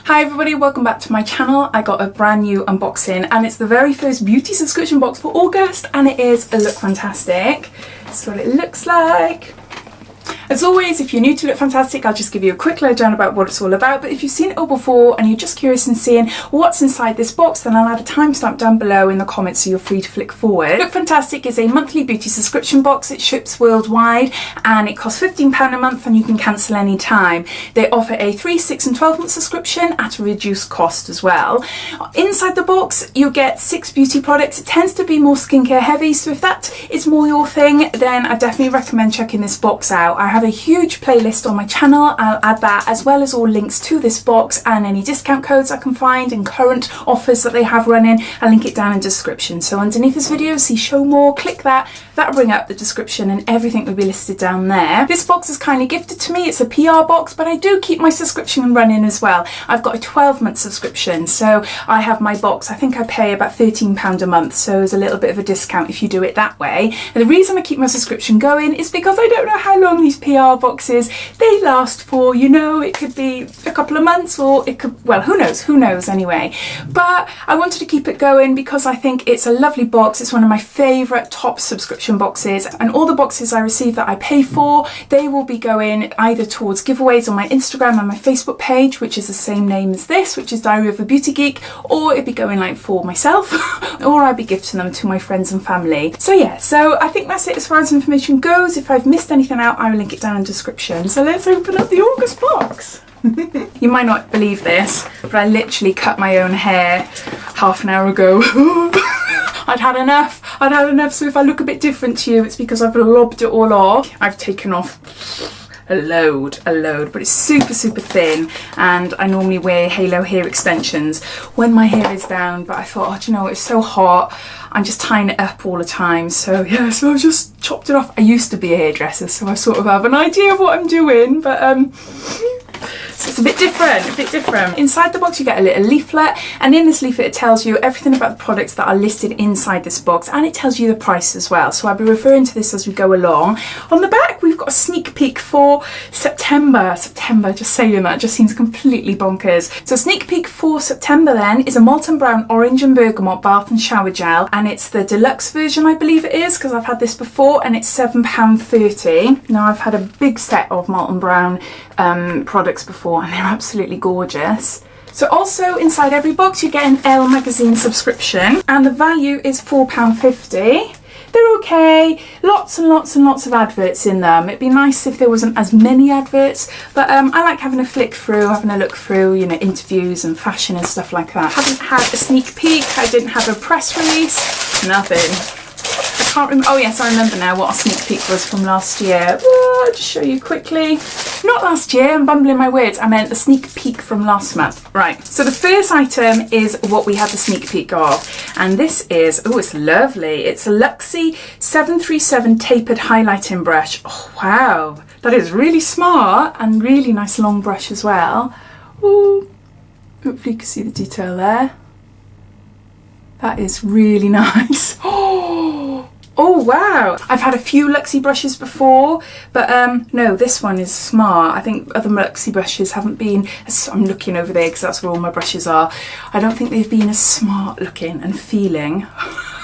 Hi everybody, welcome back to my channel. I got a brand new unboxing and it's the very first beauty subscription box for August and it is a Look Fantastic. That's what it looks like. As always, if you're new to Look Fantastic, I'll just give you a quick lowdown about what it's all about, but if you've seen it all before and you're just curious in seeing what's inside this box, then I'll add a timestamp down below in the comments so you're free to flick forward. Look Fantastic is a monthly beauty subscription box. It ships worldwide and it costs £15 a month and you can cancel any time. They offer a 3, 6 and 12 month subscription at a reduced cost as well. Inside the box, you get 6 beauty products. It tends to be more skincare heavy, so if that is more your thing, then I definitely recommend checking this box out. I have a huge playlist on my channel. I'll add that as well as all links to this box and any discount codes I can find and current offers that they have running. I'll link it down in the description. So underneath this video, see show more, click that. That'll bring up the description and everything will be listed down there. This box is kindly gifted to me. It's a PR box, but I do keep my subscription running as well. I've got a 12-month subscription, so I have my box. I think I pay about £13 a month, so there's a little bit of a discount if you do it that way. And the reason I keep my subscription going is because I don't know how long these PR boxes they last for. You know, it could be a couple of months or it could, well, who knows anyway. But I wanted to keep it going because I think it's a lovely box. It's one of my favourite top subscription boxes, and all the boxes I receive that I pay for, they will be going either towards giveaways on my Instagram and my Facebook page, which is the same name as this, which is Diaryofabeautygeek, or it'd be going like for myself or I'd be gifting them to my friends and family. So yeah, so I think that's it as far as information goes. If I've missed anything out, I will link it down in the description. So let's open up the August box. You might not believe this, but I literally cut my own hair half an hour ago. I'd had enough, so if I look a bit different to you, it's because I've lobbed it all off. I've taken off a load, but it's super thin, and I normally wear halo hair extensions when my hair is down, but I thought, oh, do you know, it's so hot, I'm just tying it up all the time, so yeah, so I've just chopped it off. I used to be a hairdresser, so I sort of have an idea of what I'm doing, but so it's a bit different. Inside the box you get a little leaflet, and in this leaflet it tells you everything about the products that are listed inside this box, and it tells you the price as well, so I'll be referring to this as we go along. On the back we've got a sneak peek for September, just saying that just seems completely bonkers. So sneak peek for September then is a Molten Brown Orange and Bergamot Bath and Shower Gel, and it's the deluxe version I believe it is, because I've had this before, and it's £7.30. Now I've had a big set of Molten Brown products before and they're absolutely gorgeous. So also inside every box you get an Elle magazine subscription, and the value is £4.50. They're okay, lots and lots of adverts in them. It'd be nice if there wasn't as many adverts, but I like having a flick through, having a look through, you know, interviews and fashion and stuff like that. Haven't had a sneak peek, I didn't have a press release, nothing. I can't remember. Oh yes, I remember now what our sneak peek was from last year. I'll just show you quickly. Not last year, I'm bumbling my words. I meant the sneak peek from last month. Right, so the first item is what we had the sneak peek of. And this is, oh, it's lovely. It's a Luxie 737 tapered highlighting brush. Oh, wow. That is really smart and really nice long brush as well. Ooh, hopefully you can see the detail there. That is really nice. Oh wow! I've had a few Luxie brushes before, but no, this one is smart. I think other Luxie brushes haven't been, I'm looking over there because that's where all my brushes are. I don't think they've been as smart looking and feeling.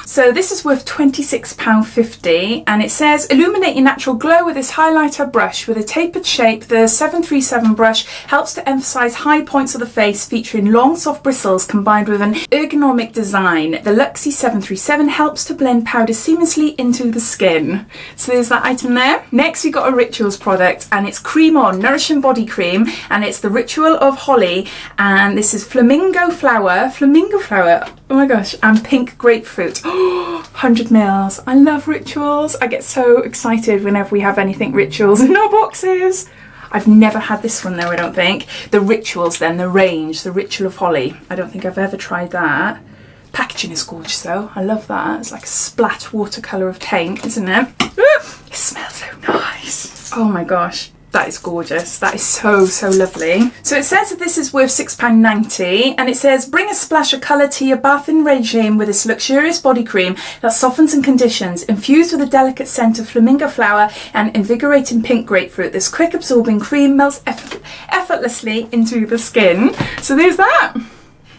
So this is worth £26.50, and it says, illuminate your natural glow with this highlighter brush with a tapered shape. The 737 brush helps to emphasize high points of the face, featuring long soft bristles combined with an ergonomic design. The Luxie 737 helps to blend powder seamlessly into the skin. So there's that item there. Next we got a Rituals product, and it's Cream On Nourishing Body Cream, and it's the Ritual of Holly, and this is flamingo flower, oh my gosh, and pink grapefruit. 100 mils. I love Rituals. I get so excited whenever we have anything Rituals in our boxes. I've never had this one though, I don't think. The Rituals then, the range, the Ritual of Holly. I don't think I've ever tried that. Packaging is gorgeous though. I love that. It's like a splat watercolour of paint, isn't it? It smells so nice. Oh my gosh. That is gorgeous. That is so, so lovely. So it says that this is worth £6.90, and it says, bring a splash of colour to your bathing regime with this luxurious body cream that softens and conditions, infused with a delicate scent of flamingo flower and invigorating pink grapefruit. This quick absorbing cream melts effortlessly into the skin. So there's that.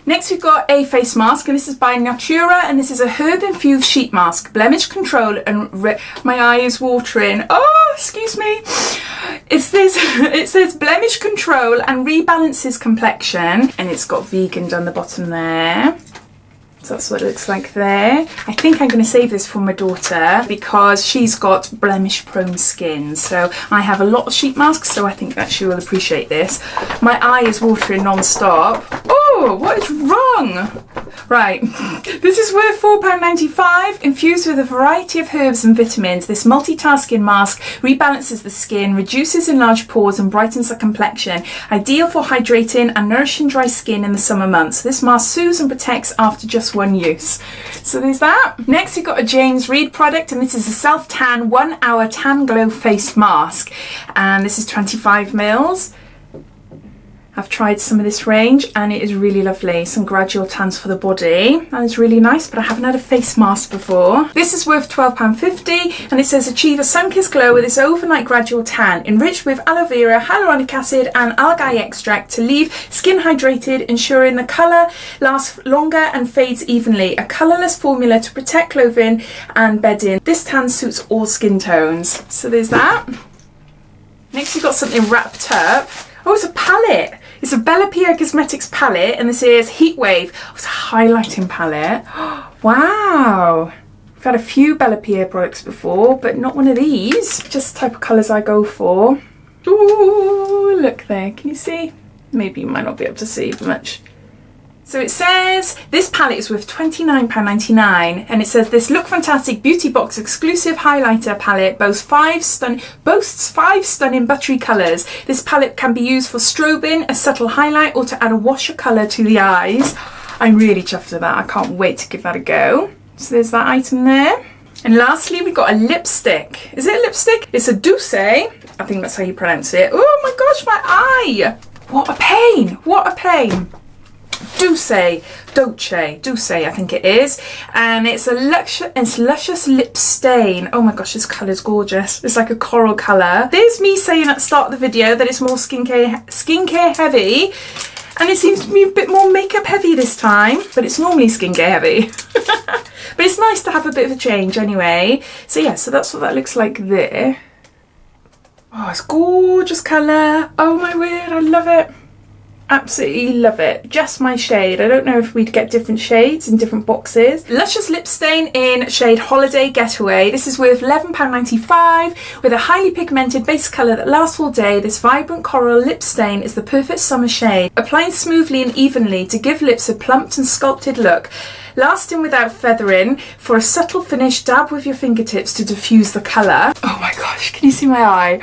Next we've got a face mask, and this is by Natura, and this is a herb infused sheet mask, blemish control and my eye is watering. Oh, excuse me. It says blemish control and rebalances complexion, and it's got vegan down the bottom there. So that's what it looks like there. I think I'm going to save this for my daughter because she's got blemish prone skin. So I have a lot of sheet masks, so I think that she will appreciate this. My eye is watering non-stop. Oh, what is wrong? Right, this is worth £4.95, infused with a variety of herbs and vitamins. This multitasking mask rebalances the skin, reduces enlarged pores and brightens the complexion. Ideal for hydrating and nourishing dry skin in the summer months. This mask soothes and protects after just one use. So there's that. Next we've got a James Read product, and this is a self-tan 1 hour tan glow face mask, and this is 25ml. I've tried some of this range and it is really lovely. Some gradual tans for the body. That is really nice, but I haven't had a face mask before. This is worth £12.50, and it says achieve a sun-kissed glow with this overnight gradual tan, enriched with aloe vera, hyaluronic acid and algae extract to leave skin hydrated, ensuring the colour lasts longer and fades evenly. A colourless formula to protect clothing and bedding. This tan suits all skin tones. So there's that. Next we've got something wrapped up. Oh, it's a palette. It's a Bella Pierre Cosmetics palette, and this is Heatwave. Oh, it's a highlighting palette. Wow. I've had a few Bella Pierre products before, but not one of these. Just the type of colours I go for. Ooh, look there. Can you see? Maybe you might not be able to see much. So it says this palette is worth £29.99, and it says this Look Fantastic Beauty Box exclusive highlighter palette boasts five stunning buttery colours. This palette can be used for strobing, a subtle highlight, or to add a wash of colour to the eyes. I'm really chuffed with that. I can't wait to give that a go. So there's that item there. And lastly, we've got a lipstick. Is it a lipstick? It's a Douce. I think that's how you pronounce it. Oh my gosh, my eye! What a pain! What a pain! Douce, I think it is, and it's a luscious lip stain. Oh my gosh, this colour is gorgeous. It's like a coral colour. There's me saying at the start of the video that it's more skincare heavy, and it seems to be a bit more makeup heavy this time, but it's normally skincare heavy. But it's nice to have a bit of a change anyway. So yeah, so that's what that looks like there. Oh, it's gorgeous colour. Oh my word, I love it. Absolutely love it. Just my shade. I don't know if we'd get different shades in different boxes. Luscious lip stain in shade Holiday Getaway. This is worth £11.95 with a highly pigmented base colour that lasts all day. This vibrant coral lip stain is the perfect summer shade, applying smoothly and evenly to give lips a plumped and sculpted look. Lasting without feathering. For a subtle finish, dab with your fingertips to diffuse the colour. Oh my gosh, can you see my eye?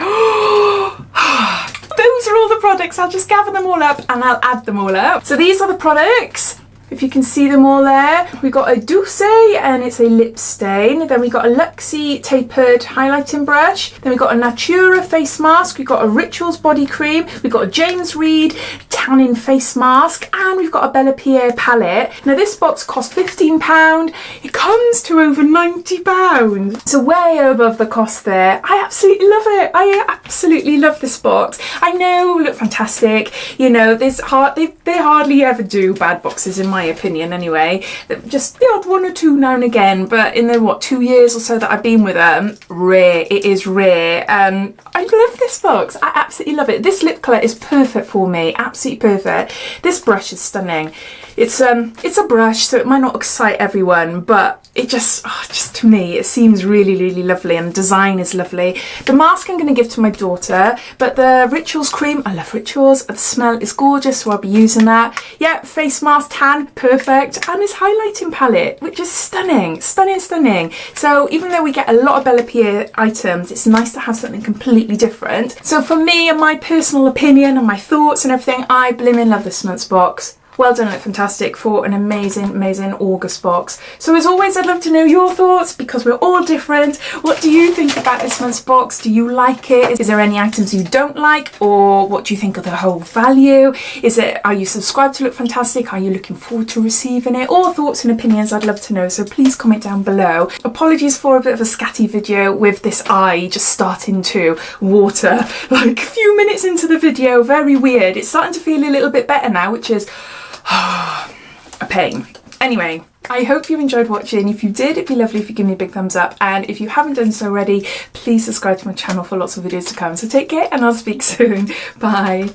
Those are all the products. I'll just gather them all up and I'll add them all up. So these are the products. If you can see them all there. We've got a Douce, and it's a lip stain. Then we got a Luxie tapered highlighting brush. Then we got a Natura face mask. We've got a Rituals body cream. We've got a James Read tanning face mask, and we've got a Bella Pierre palette. Now this box costs £15. It comes to over £90. So way above the cost there. I absolutely love it. I absolutely love this box. I know, Look Fantastic. You know, they hardly ever do bad boxes in my opinion anyway. Just the odd one or two now and again, but in the 2 years or so that I've been with them, rare. It is rare. I love this box. I absolutely love it. This lip colour is perfect for me. Absolutely perfect. This brush is stunning. It's a brush, so it might not excite everyone, but it just to me it seems really, really lovely, and the design is lovely. The mask I'm going to give to my daughter, but the Rituals cream, I love Rituals. The smell is gorgeous, so I'll be using that. Yeah, face mask, tan, perfect, and this highlighting palette, which is stunning, stunning, stunning. So even though we get a lot of Bella Pierre items, it's nice to have something completely different. So for me and my personal opinion and my thoughts and everything, I blimmin' love this month's box. Well done, Look Fantastic, for an amazing, amazing August box. So as always, I'd love to know your thoughts because we're all different. What do you think about this month's box? Do you like it? Is there any items you don't like? Or what do you think of the whole value? Are you subscribed to Look Fantastic? Are you looking forward to receiving it? All thoughts and opinions, I'd love to know. So please comment down below. Apologies for a bit of a scatty video with this eye just starting to water like a few minutes into the video. Very weird. It's starting to feel a little bit better now, which is a pain. Anyway, I hope you enjoyed watching. If you did, it'd be lovely if you give me a big thumbs up, and if you haven't done so already, please subscribe to my channel for lots of videos to come. So take care and I'll speak soon. Bye.